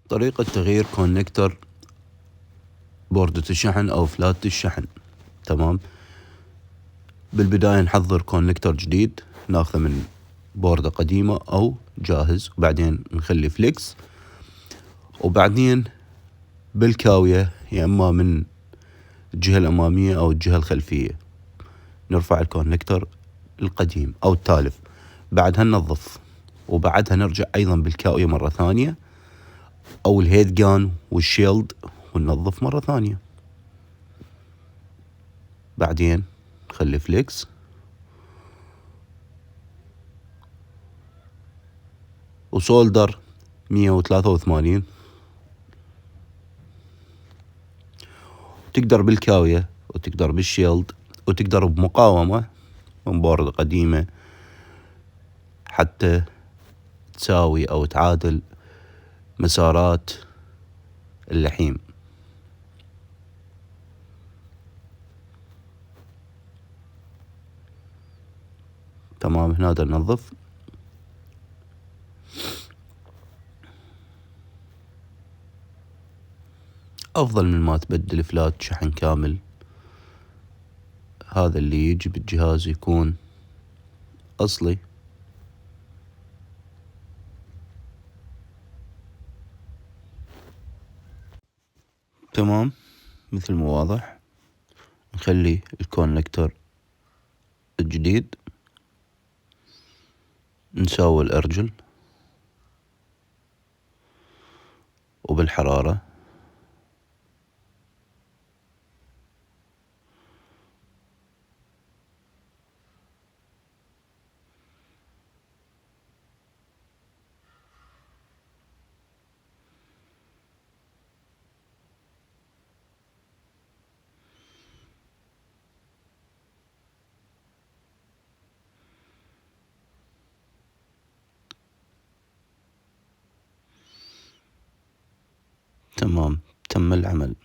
طريقة تغيير كونكتر بوردة الشحن أو فلات الشحن. تمام. بالبداية نحضر كونكتر جديد ناخذه من بوردة قديمة أو جاهز، وبعدين نخلي فليكس، وبعدين بالكاوية يا إما من الجهة الأمامية أو الجهة الخلفية نرفع الكونكتر القديم أو التالف، بعدها ننظف، وبعدها نرجع أيضا بالكاوية مرة ثانية أو الهيد جان والشيلد وننظف مرة ثانية. بعدين نخلي فليكس وسولدر 183. تقدر بالكاوية وتقدر بالشيلد وتقدر بمقاومة من بوردة قديمة حتى تساوي أو تعادل مسارات اللحيم. تمام. هنا ننظف. أفضل من ما تبدل فلات شحن كامل، هذا اللي يجي بالجهاز يكون أصلي. تمام. مثل ما واضح نخلي الكونكتر الجديد، نساوي الأرجل وبالحرارة، تمام. تم العمل.